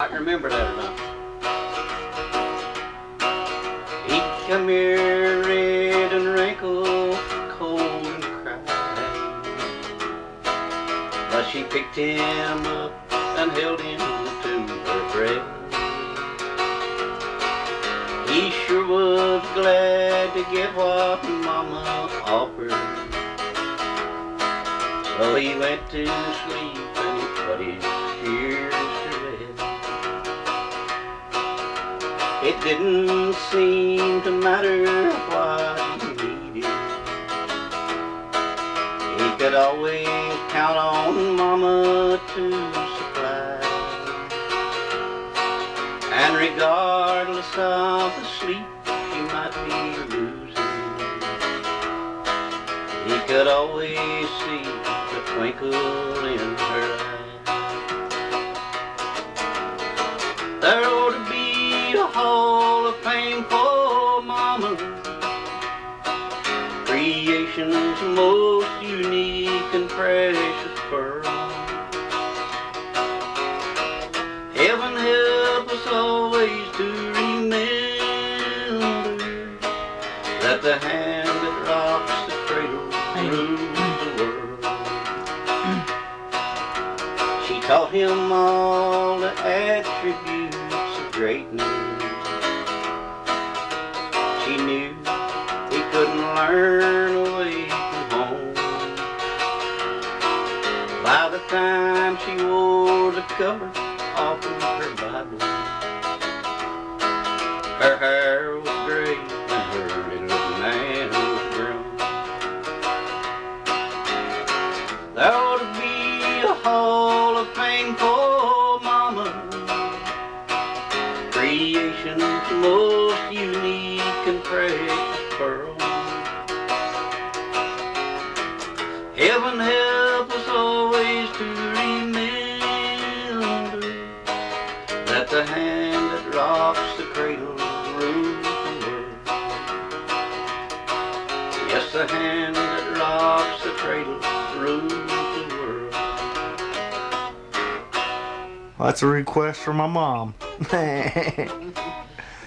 I can remember that or not. He'd come here red and wrinkled, cold and cried, but she picked him up and held him to her breast. He sure was glad to get what Mama offered, so he went to sleep and he put his fears to rest. It didn't seem to matter what he needed. He could always count on Mama to supply. And regardless of the sleep she might be losing, he could always see the twinkle in her eye. There ought to be a hall of fame for Mama, creation's most unique and precious pearl. Heaven help us always to remember that the hand that rocks the cradle rules the world. She taught him all the attributes of greatness. She knew he couldn't learn away from home. By the time she wore the cover off of her Bible, her hair was gray and her little man was grown. There ought to be a hall of fame for Mama, creation's most unique and precious pearl. Heaven help us always to remember that the hand that rocks the cradle rules the world. Yes, the hand that rocks the cradle rules the world. Well, that's a request from my mom.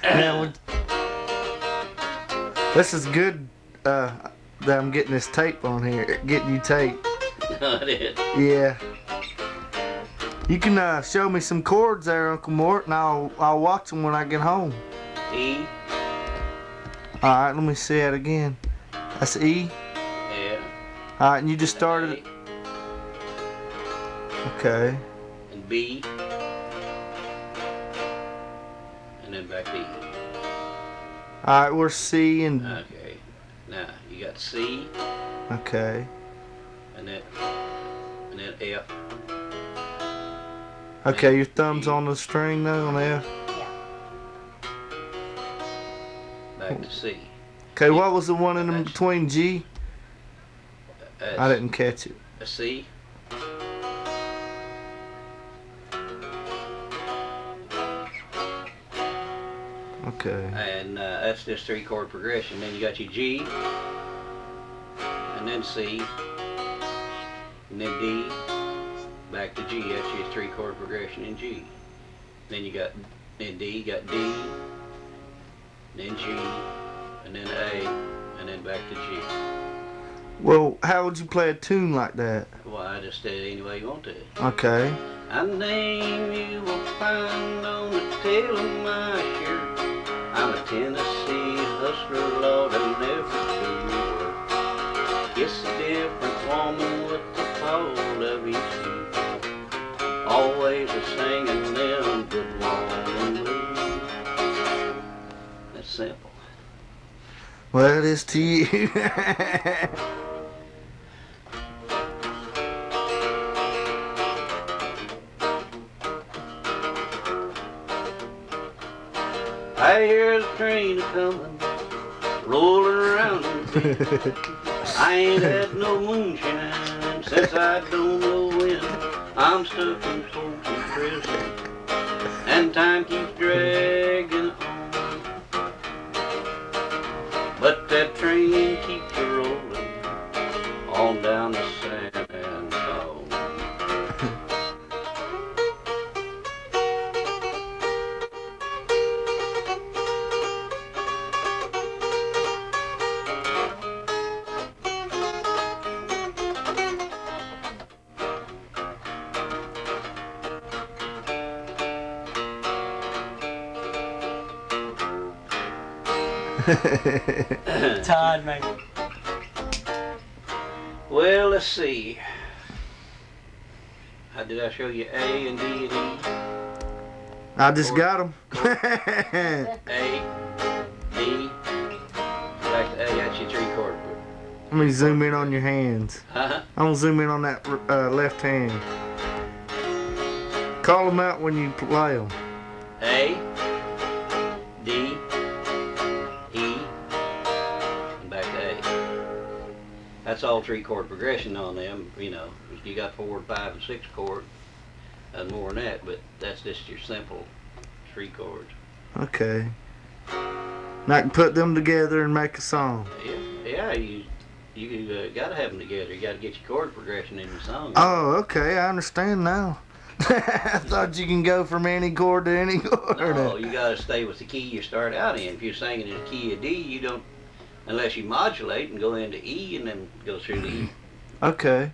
Now, this is good that I'm getting this tape on here. Getting you tape. Not it. Yeah. You can show me some chords there, Uncle Mort, and I'll watch them when I get home. E. Alright, let me see it again. That's E? Yeah. Alright, and you just started it? Okay. And B. And then back to E. Alright, we're C and... Okay. Now, you got C. Okay. And then F. Okay, your thumb's on the string though, on F? Yeah. Back to C. Okay, what was the one in between G? I didn't catch it. A C. Okay. And that's just 3-chord progression. Then you got your G, and then C, and then D, back to G. That's your 3-chord progression in G. Then you got in D, you got D, then G, and then A, and then back to G. Well, how would you play a tune like that? Well, I just did it any way you want to. Okay. A name you will find on the tail of my shirt. I'm a Tennessee hustler, Lord, I'll never do work. It's a different woman with the fall of each year, always a singing them good woman blues. That's simple. Well, it is to you. I hear the train a-comin', rolling around the bend. I ain't had no moonshine since I don't know when. I'm stuck in Folsom Prison, and time keeps dragging on. But that train keeps a-rolling on down the San Antonio. Tired, mate. Well, let's see. How did I show you A and D and E? I just got them. A, D, back to A. That's your 3/4. Let me zoom in on your hands. Uh-huh. I'm gonna zoom in on that left hand. Call them out when you play them. A, D, E, and back to A. That's all 3/4 progression on them. You know, you got 4, 5, and 6 chords, and more than that. But that's just your simple 3 chords. Okay. And I can put them together and make a song. Yeah. You gotta have them together. You gotta get your chord progression in the song. Oh, okay. I understand now. I thought you can go from any chord to any chord. No, you gotta stay with the key you start out in. If you're singing in the key of D, you don't, unless you modulate and go into E and then go through the E. Okay.